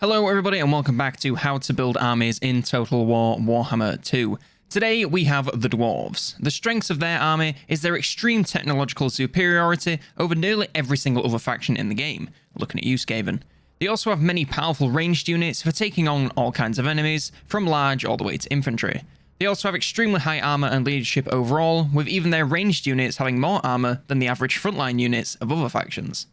Hello everybody and welcome back to how to build armies in Total War Warhammer 2. Today we have the Dwarves. The strengths of their army is their extreme technological superiority over nearly every single other faction in the game. Looking at you, Skaven. They also have many powerful ranged units for taking on all kinds of enemies, from large all the way to infantry. They also have extremely high armor and leadership overall, with even their ranged units having more armor than the average frontline units of other factions.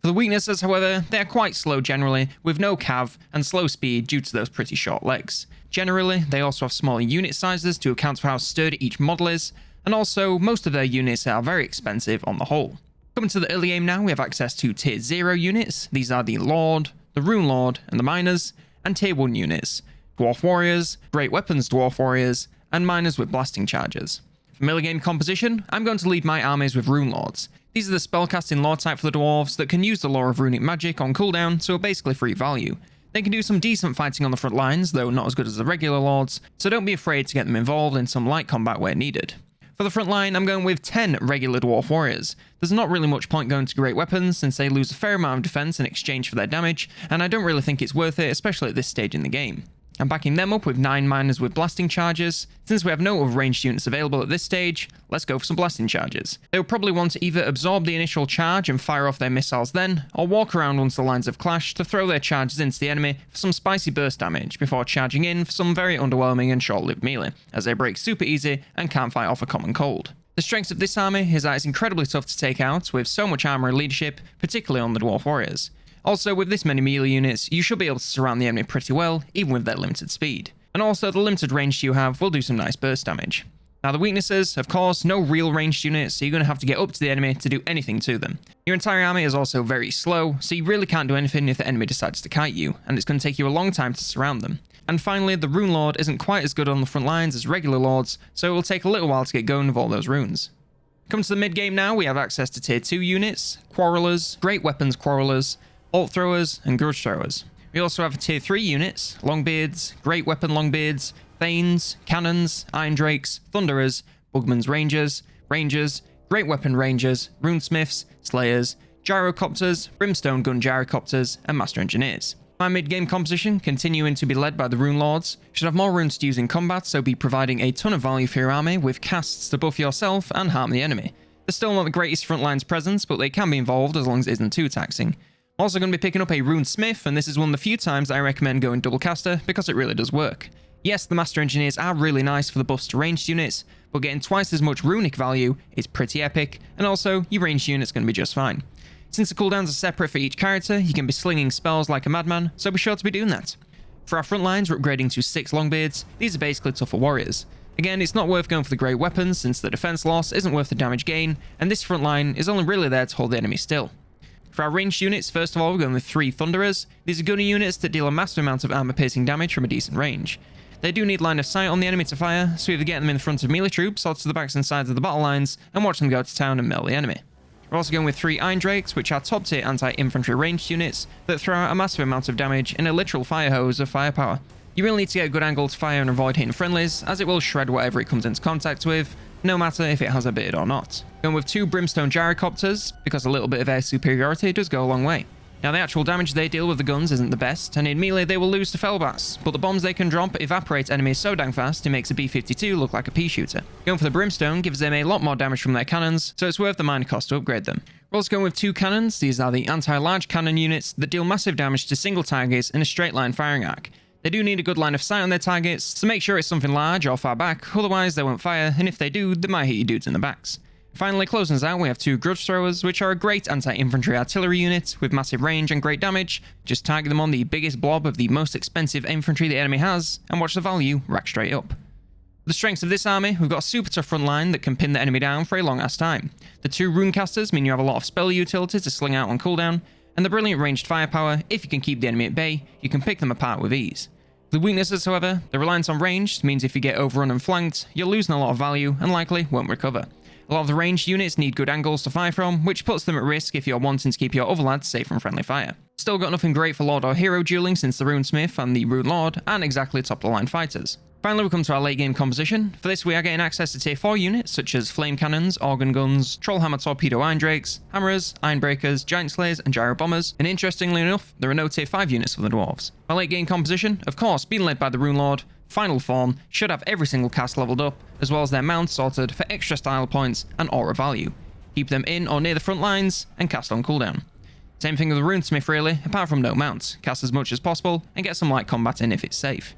For the weaknesses, however, they are quite slow generally, with no cav and slow speed due to those pretty short legs. Generally, they also have smaller unit sizes to account for how sturdy each model is, and also most of their units are very expensive on the whole. Coming to the early game now, we have access to Tier 0 units. These are the Lord, the Rune Lord, and the Miners, and Tier 1 units, Dwarf Warriors, Great Weapons Dwarf Warriors, and Miners with blasting charges. For middle game composition, I'm going to lead my armies with Rune Lords. These are the spellcasting lore type for the dwarves that can use the lore of runic magic on cooldown, so are basically free value. They can do some decent fighting on the front lines, though not as good as the regular lords, so don't be afraid to get them involved in some light combat where needed. For the front line, I'm going with 10 regular dwarf warriors. There's not really much point going to great weapons since they lose a fair amount of defense in exchange for their damage, and I don't really think it's worth it, especially at this stage in the game. I'm backing them up with 9 miners with blasting charges. Since we have no other ranged units available at this stage, let's go for some blasting charges. They will probably want to either absorb the initial charge and fire off their missiles then, or walk around once the lines have clashed to throw their charges into the enemy for some spicy burst damage before charging in for some very underwhelming and short-lived melee, as they break super easy and can't fight off a common cold. The strengths of this army is that it's incredibly tough to take out with so much armor and leadership, particularly on the dwarf warriors. Also, with this many melee units, you should be able to surround the enemy pretty well, even with their limited speed. And also, the limited range you have will do some nice burst damage. Now the weaknesses, of course, no real ranged units, so you're going to have to get up to the enemy to do anything to them. Your entire army is also very slow, so you really can't do anything if the enemy decides to kite you, and it's going to take you a long time to surround them. And finally, the Rune Lord isn't quite as good on the front lines as regular lords, so it will take a little while to get going with all those runes. Coming to the mid game now, we have access to Tier 2 units, Quarrelers, Great Weapons Quarrelers, Bolt Throwers, and Grudge Throwers. We also have Tier 3 units, Longbeards, Great Weapon Longbeards, Thanes, Cannons, Iron Drakes, Thunderers, Bugman's Rangers, Great Weapon Rangers, Runesmiths, Slayers, Gyrocopters, Brimstone Gun Gyrocopters, and Master Engineers. My mid-game composition, continuing to be led by the Rune Lords, should have more runes to use in combat, so be providing a ton of value for your army with casts to buff yourself and harm the enemy. They're still not the greatest front lines presence, but they can be involved as long as it isn't too taxing. Also going to be picking up a Runesmith, and this is one of the few times I recommend going double caster because it really does work. Yes, the Master Engineers are really nice for the buffs to ranged units, but getting twice as much runic value is pretty epic, and also your ranged unit's going to be just fine. Since the cooldowns are separate for each character, you can be slinging spells like a madman, so be sure to be doing that. For our front lines, we're upgrading to 6 Longbeards. These are basically tougher warriors. Again, it's not worth going for the great weapons since the defense loss isn't worth the damage gain, and this front line is only really there to hold the enemy still. For our ranged units, first of all, we're going with 3 Thunderers. These are gunner units that deal a massive amount of armor-piercing damage from a decent range. They do need line of sight on the enemy to fire, so either get them in front of melee troops or to the backs and sides of the battle lines and watch them go to town and mill the enemy. We're also going with 3 Iron Drakes, which are top-tier anti-infantry ranged units that throw out a massive amount of damage in a literal fire hose of firepower. You really need to get a good angle to fire and avoid hitting friendlies, as it will shred whatever it comes into contact with, no matter if it has a beard or not. Going with 2 Brimstone Gyrocopters, because a little bit of air superiority does go a long way. Now the actual damage they deal with the guns isn't the best, and in melee they will lose to Fellbats, but the bombs they can drop evaporate enemies so dang fast it makes a B-52 look like a pea shooter. Going for the Brimstone gives them a lot more damage from their cannons, so it's worth the minor cost to upgrade them. We're also going with 2 cannons. These are the anti-large cannon units that deal massive damage to single targets in a straight line firing arc. They do need a good line of sight on their targets, so make sure it's something large or far back, otherwise they won't fire, and if they do, they might hit you dudes in the backs. Finally, closing us out, we have 2 Grudge Throwers, which are a great anti-infantry artillery unit with massive range and great damage. Just target them on the biggest blob of the most expensive infantry the enemy has, and watch the value rack straight up. The strengths of this army, we've got a super tough front line that can pin the enemy down for a long ass time. The 2 Runecasters mean you have a lot of spell utility to sling out on cooldown, and the brilliant ranged firepower, if you can keep the enemy at bay, you can pick them apart with ease. The weaknesses, however, the reliance on range means if you get overrun and flanked, you're losing a lot of value and likely won't recover. A lot of the ranged units need good angles to fire from, which puts them at risk if you're wanting to keep your other lads safe from friendly fire. Still got nothing great for Lord or Hero dueling since the Runesmith and the Rune Lord aren't exactly top of the line fighters. Finally, we come to our late game composition. For this, we are getting access to tier 4 units such as flame cannons, organ guns, trollhammer torpedo iron drakes, hammerers, iron breakers, giant slayers, and gyro bombers. And interestingly enough, there are no tier 5 units for the dwarves. Our late game composition, of course, being led by the Rune Lord, final form, should have every single cast leveled up, as well as their mounts sorted for extra style points and aura value. Keep them in or near the front lines, and cast on cooldown. Same thing with the Runesmith really, apart from no mounts. Cast as much as possible, and get some light combat in if it's safe.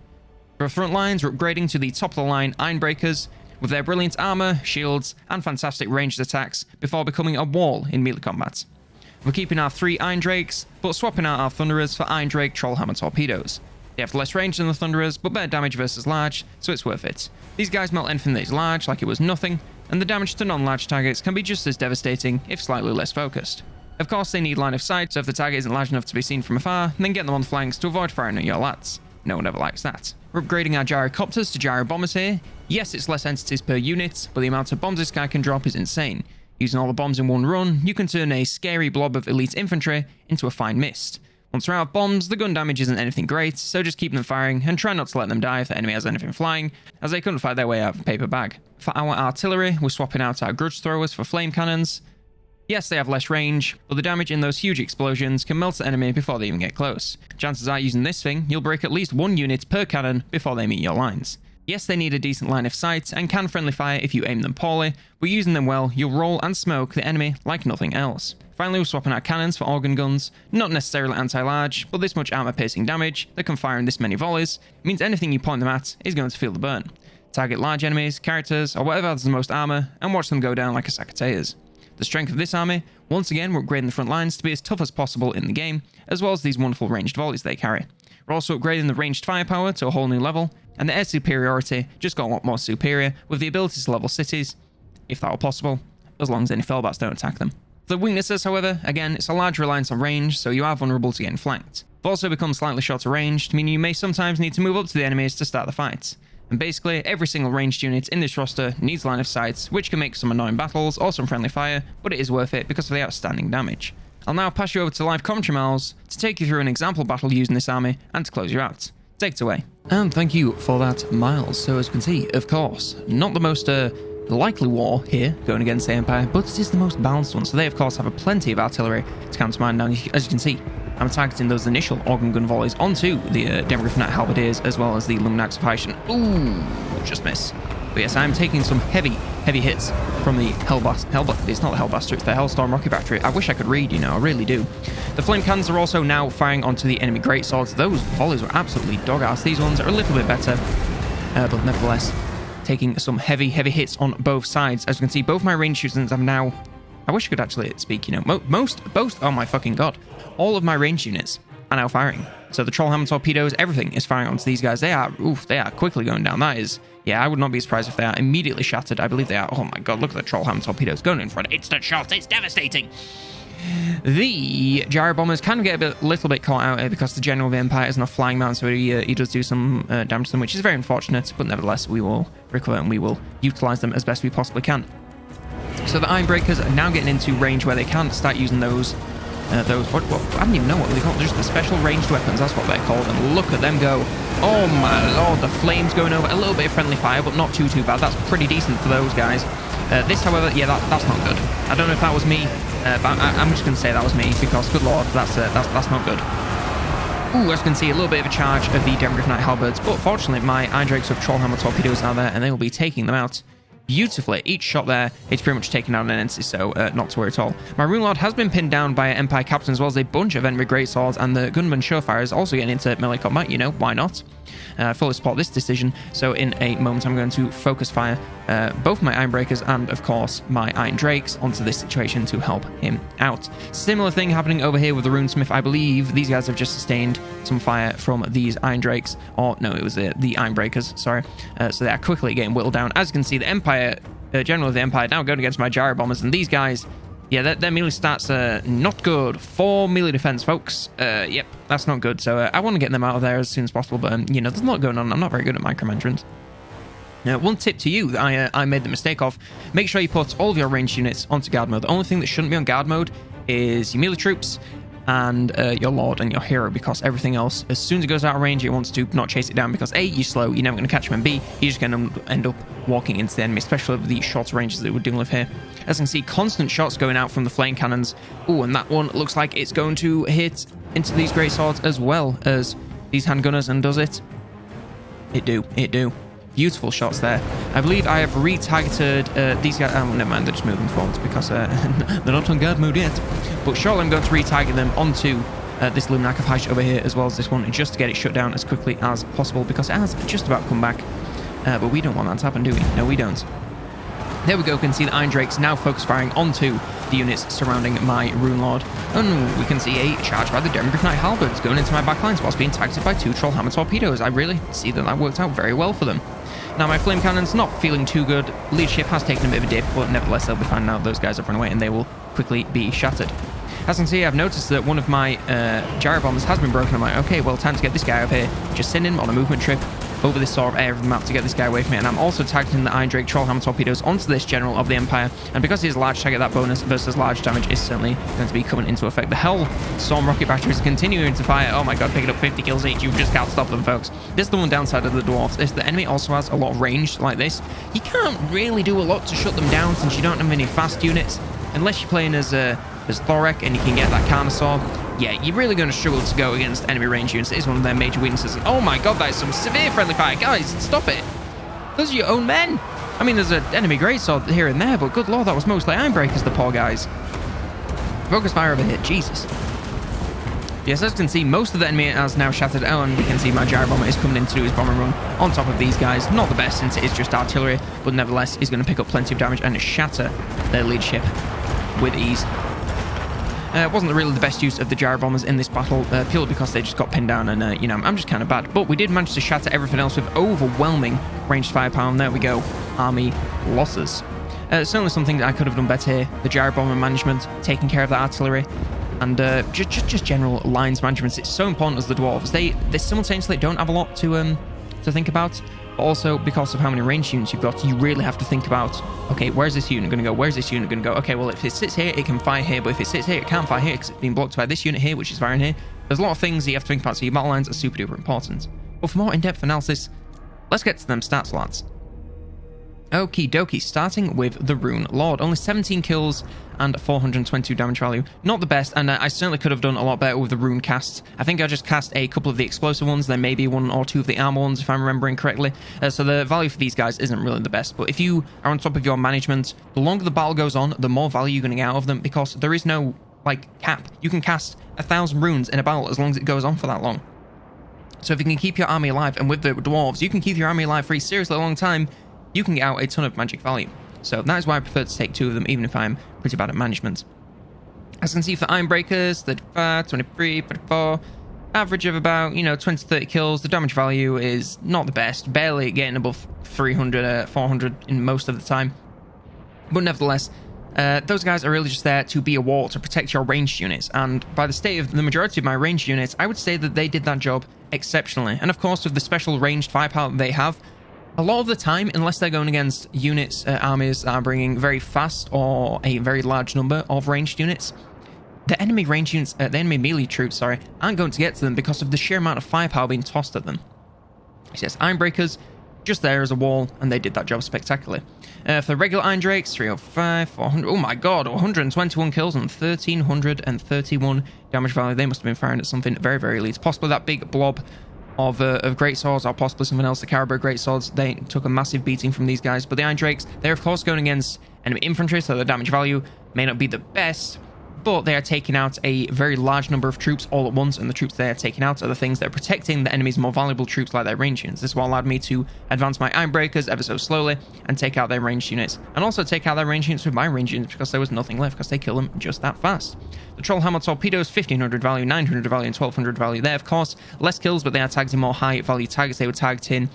For front lines, we're upgrading to the top of the line Iron Breakers, with their brilliant armor, shields, and fantastic ranged attacks before becoming a wall in melee combat. We're keeping our 3 Iron Drakes, but swapping out our Thunderers for Iron Drake Trollhammer Torpedoes. They have less range than the Thunderers, but better damage versus large, so it's worth it. These guys melt anything that is large like it was nothing, and the damage to non-large targets can be just as devastating if slightly less focused. Of course, they need line of sight, so if the target isn't large enough to be seen from afar, then get them on the flanks to avoid firing at your lads. No one ever likes that. We're upgrading our gyrocopters to gyro bombers here. Yes, it's less entities per unit, but the amount of bombs this guy can drop is insane. Using all the bombs in one run, you can turn a scary blob of elite infantry into a fine mist. Once we're out of bombs, the gun damage isn't anything great, so just keep them firing and try not to let them die if the enemy has anything flying, as they couldn't fight their way out of a paper bag. For our artillery, we're swapping out our grudge throwers for flame cannons. Yes, they have less range, but the damage in those huge explosions can melt the enemy before they even get close. Chances are using this thing, you'll break at least 1 unit per cannon before they meet your lines. Yes, they need a decent line of sight and can friendly fire if you aim them poorly, but using them well, you'll roll and smoke the enemy like nothing else. Finally, we're swapping out cannons for organ guns. Not necessarily anti-large, but this much armor-piercing damage that can fire in this many volleys means anything you point them at is going to feel the burn. Target large enemies, characters, or whatever has the most armor, and watch them go down like a sack of taters. The strength of this army, once again, we're upgrading the front lines to be as tough as possible in the game, as well as these wonderful ranged volleys they carry. We're also upgrading the ranged firepower to a whole new level, and the air superiority just got a lot more superior, with the ability to level cities, if that were possible, as long as any fellbats don't attack them. For the weaknesses, however, again, it's a large reliance on range, so you are vulnerable to getting flanked. They've also become slightly shorter ranged, meaning you may sometimes need to move up to the enemies to start the fight. And basically, every single ranged unit in this roster needs line of sight, which can make some annoying battles or some friendly fire, but it is worth it because of the outstanding damage. I'll now pass you over to live commentary Miles to take you through an example battle using this army and to close you out. Take it away. And thank you for that, Miles. So as you can see, of course, not the most likely war here going against the Empire, but it is the most balanced one. So they, of course, have plenty of artillery to countermine. Now, as you can see, I'm targeting those initial organ gun volleys onto the Demogryph Knight Halberdiers as well as the Lumnax of Hyshen. Ooh, just miss. But yes, I'm taking some heavy hits from the it's not the Hellblaster, it's the Hellstorm Rocket Battery. I wish I could read, I really do. The flame cannons are also now firing onto the enemy greatswords. Those volleys were absolutely dog-ass. These ones are a little bit better, but nevertheless, taking some heavy hits on both sides. As you can see, both my range shooters have now... I wish I could actually speak, most, oh my fucking god. All of my range units are now firing. So the Trollhammer torpedoes, everything is firing onto these guys. They are quickly going down. That is, yeah, I would not be surprised if they are immediately shattered. I believe they are. Oh my god, look at the Trollhammer torpedoes going in front. Instant shots, it's devastating. The gyro bombers can get a little bit caught out here because the General of the Empire is on a flying mount, so he does do some damage to them, which is very unfortunate, but nevertheless, we will recover and we will utilize them as best we possibly can. So the Iron Breakers are now getting into range where they can start using those I don't even know what they're called. Just the special ranged weapons, that's what they're called. And look at them go. Oh my lord, the flames going over. A little bit of friendly fire, but not too bad. That's pretty decent for those guys. This, however, yeah, that's not good. I don't know if that was me, but I'm just going to say that was me, because, good lord, that's not good. Ooh, as you can see, a little bit of a charge of the Demogryph Knight Halberds, but fortunately, my Iron Drakes with Trollhammer torpedoes are there, and they will be taking them out beautifully. Each shot there, it's pretty much taken out an entity, so not to worry at all. My Rune Lord has been pinned down by an Empire Captain, as well as a bunch of enemy greatswords, and the Gunman Surefire is also getting into melee combat, why not? I fully support this decision, so in a moment I'm going to focus fire both my Iron Breakers and, of course, my Iron Drakes onto this situation to help him out. Similar thing happening over here with the Runesmith. I believe these guys have just sustained some fire from these Iron Drakes, or no, it was the Iron Breakers, sorry. So they are quickly getting whittled down. As you can see, the Empire, General of the Empire, now going against my Gyro Bombers, and these guys... yeah, their melee stats are not good. 4 melee defense, folks. Yep, that's not good. So I want to get them out of there as soon as possible. But, there's a lot going on. I'm not very good at micromanagement. Now, one tip to you that I made the mistake of. Make sure you put all of your ranged units onto guard mode. The only thing that shouldn't be on guard mode is your melee troops. and your Lord and your Hero, because everything else, as soon as it goes out of range, it wants to not chase it down, because A, you're slow, you're never going to catch him, and B, you're just going to end up walking into the enemy, especially with the shorter ranges that we're dealing with here. As you can see, constant shots going out from the flame cannons. Oh, and that one looks like it's going to hit into these great swords as well as these handgunners, and does it? It do. Beautiful shots there. I believe I have retargeted these guys. Oh, never mind, they're just moving forwards because they're not on guard mode yet. But surely I'm going to retarget them onto this Luminac of Height over here, as well as this one, just to get it shut down as quickly as possible, because it has just about come back. But we don't want that to happen, do we? No, we don't. There we go. We can see the Iron Drakes now focus firing onto the units surrounding my Rune Lord. And we can see a charge by the Demigryph Knight Halberds going into my backlines whilst being targeted by 2 Trollhammer torpedoes. I really see that worked out very well for them. Now, my flame cannons not feeling too good. Leadership has taken a bit of a dip, but nevertheless, they'll be fine now. Those guys have run away, and they will quickly be shattered. As you can see, I've noticed that one of my gyro bombers has been broken. I'm like, okay, well, time to get this guy over here. Just send him on a movement trip over this sort of area of the map to get this guy away from me. And I'm also targeting the Iron Drake Trollhammer torpedoes onto this General of the Empire. And because he's large target, that bonus versus large damage is certainly going to be coming into effect. The Hell Storm rocket batteries continuing to fire. Oh my god, picking up 50 kills each. You just can't stop them, folks. This is the one downside of the Dwarfs. Is the enemy also has a lot of range like this. You can't really do a lot to shut them down since you don't have any fast units. Unless you're playing as Thorek and you can get that Carnosaur. Yeah, you're really going to struggle to go against enemy range units. It is one of their major weaknesses. Oh my god, that is some severe friendly fire. Guys, stop it. Those are your own men. I mean, there's an enemy greatsword here and there, but good lord, that was mostly Ironbreakers, the poor guys. Focus fire over here. Jesus. Yes, as you can see, most of the enemy has now shattered. Oh, and we can see my gyro bomber is coming in to do his bomber run on top of these guys. Not the best since it is just artillery, but nevertheless, he's going to pick up plenty of damage and shatter their leadership with ease. It wasn't really the best use of the gyro bombers in this battle, purely because they just got pinned down, and you know, I'm just kind of bad. But we did manage to shatter everything else with overwhelming ranged firepower, and there we go, army losses. Certainly something that I could have done better here. The gyro bomber management, taking care of the artillery, and just general lines management. It's so important as the Dwarves. They simultaneously don't have a lot to think about. But also, because of how many range units you've got, you really have to think about, okay, where's this unit going to go? Where's this unit going to go? Okay, well, if it sits here, it can fire here. But if it sits here, it can't fire here because it's being blocked by this unit here, which is firing here. There's a lot of things that you have to think about, so your battle lines are super duper important. But for more in-depth analysis, let's get to them stats, lads. Okie dokie, starting with the Rune Lord. Only 17 kills and 422 damage value. Not the best, and I certainly could have done a lot better with the Rune casts. I think I just cast a couple of the explosive ones, then maybe 1 or 2 of the armor ones, if I'm remembering correctly. So the value for these guys isn't really the best. But if you are on top of your management, the longer the battle goes on, the more value you're going to get out of them, because there is no, like, cap. You can cast 1,000 runes in a battle as long as it goes on for that long. So if you can keep your army alive, and with the Dwarves, you can keep your army alive for a seriously long time, you can get out a ton of magic value. So that is why I prefer to take 2 of them, even if I'm pretty bad at management. As you can see for Ironbreakers, 35, 23, 44, average of about, you know, 20 to 30 kills. The damage value is not the best, barely getting above 300, 400 in most of the time. But nevertheless, those guys are really just there to be a wall, to protect your ranged units. And by the state of the majority of my ranged units, I would say that they did that job exceptionally. And of course, with the special ranged firepower that they have, a lot of the time, unless they're going against units, armies that are bringing very fast or a very large number of ranged units, the enemy ranged units, the enemy melee troops, sorry, aren't going to get to them because of the sheer amount of firepower being tossed at them. Yes, Ironbreakers, just there as a wall, and they did that job spectacularly. For the regular Iron Drakes, 305, 400, oh my god, 121 kills and 1,331 damage value. They must have been firing at something very, very elite. Possibly that big blob of great swords, or possibly something else. The Caribou great swords, they took a massive beating from these guys. But the Iron Drakes, they're of course going against enemy infantry, so the damage value may not be the best, but they are taking out a very large number of troops all at once, and the troops they are taking out are the things that are protecting the enemy's more valuable troops, like their ranged units. This is what allowed me to advance my Ironbreakers ever so slowly and take out their ranged units, and also take out their ranged units with my ranged units, because there was nothing left, because they kill them just that fast. The Trollhammer torpedoes, 1,500 value, 900 value, and 1,200 value. There, of course, less kills, but they are targeting more high value targets. They were targeting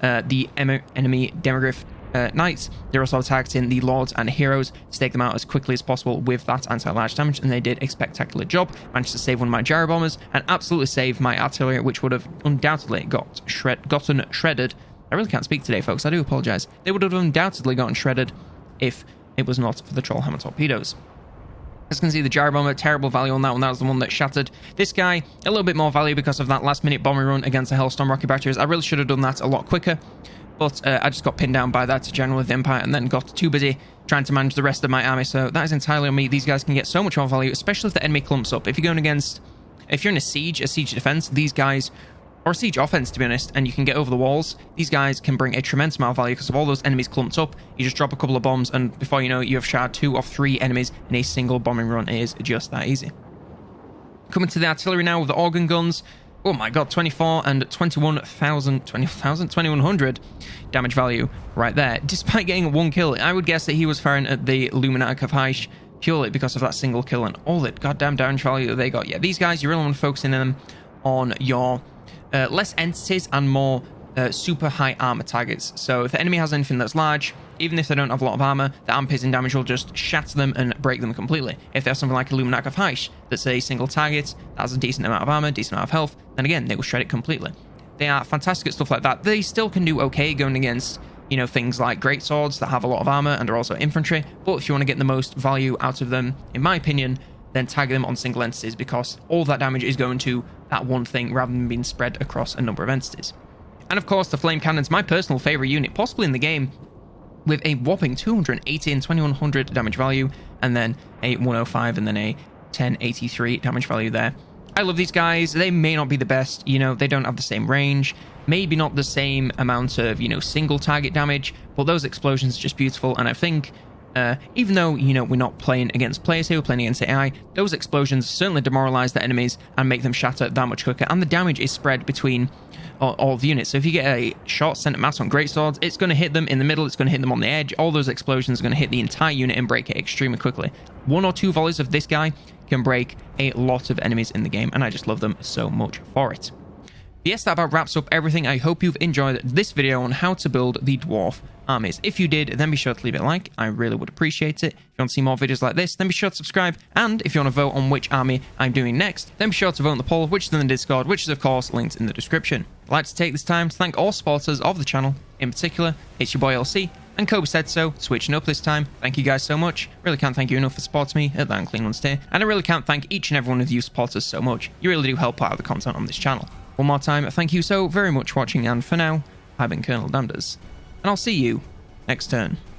the enemy Demigryph Knights. They're also targeting the Lords and Heroes to take them out as quickly as possible with that anti-large damage, and they did a spectacular job. Managed to save one of my gyro bombers and absolutely save my artillery, which would have undoubtedly gotten shredded. I really can't speak today, folks. I do apologize. They would have undoubtedly gotten shredded if it was not for the Trollhammer torpedoes. As you can see, the gyro bomber, terrible value on that one. That was the one that shattered. This guy, a little bit more value because of that last-minute bombing run against the Hellstorm rocket batteries. I really should have done that a lot quicker, but I just got pinned down by that General of the Empire and then got too busy trying to manage the rest of my army. So that is entirely on me. These guys can get so much more value, especially if the enemy clumps up. If you're going against, if you're in a siege defense, these guys, or a siege offense to be honest, and you can get over the walls, these guys can bring a tremendous amount of value because of all those enemies clumped up. You just drop a couple of bombs and before you know it, you have shard 2 of 3 enemies in a single bombing run. It is just that easy. Coming to the artillery now with the organ guns. Oh my god, 24 and 2100 damage value right there. Despite getting 1 kill, I would guess that he was firing at the Luminatic of Heish purely because of that single kill and all the goddamn damage value that they got. Yeah, these guys, you really want to focus in them on your less entities and more super high armor targets. So if the enemy has anything that's large, even if they don't have a lot of armor, the arm-piercing damage will just shatter them and break them completely. If they have something like a Luminac of Heish that's a single target, that has a decent amount of armor, decent amount of health, then again, they will shred it completely. They are fantastic at stuff like that. They still can do okay going against, you know, things like greatswords that have a lot of armor and are also infantry, but if you want to get the most value out of them, in my opinion, then tag them on single entities because all that damage is going to that one thing rather than being spread across a number of entities. And of course, the flame cannon's my personal favorite unit, possibly in the game, with a whopping 280 and 2100 damage value, and then a 105 and then a 1083 damage value there. I love these guys. They may not be the best, you know, they don't have the same range, maybe not the same amount of, you know, single target damage, but those explosions are just beautiful, and I think even though, you know, we're not playing against players here, we're playing against AI, those explosions certainly demoralize the enemies and make them shatter that much quicker, and the damage is spread between all the units. So if you get a short center mass on greatswords, it's going to hit them in the middle, it's going to hit them on the edge. All those explosions are going to hit the entire unit and break it extremely quickly. 1 or 2 volleys of this guy can break a lot of enemies in the game, and I just love them so much for it. Yes, that about wraps up everything. I hope you've enjoyed this video on how to build the Dwarf armies. If you did, then be sure to leave it a like. I really would appreciate it. If you want to see more videos like this, then be sure to subscribe. And if you want to vote on which army I'm doing next, then be sure to vote in the poll, which is in the Discord, which is of course linked in the description. I'd like to take this time to thank all supporters of the channel. In particular, it's your boy LC, and Kobe said so, switching up this time. Thank you guys so much. Really can't thank you enough for supporting me at that Unclean Ones tier. And I really can't thank each and every one of you supporters so much. You really do help out the content on this channel. One more time, thank you so very much for watching, and for now, I've been COLONELDAMNEDERS, and I'll see you next turn.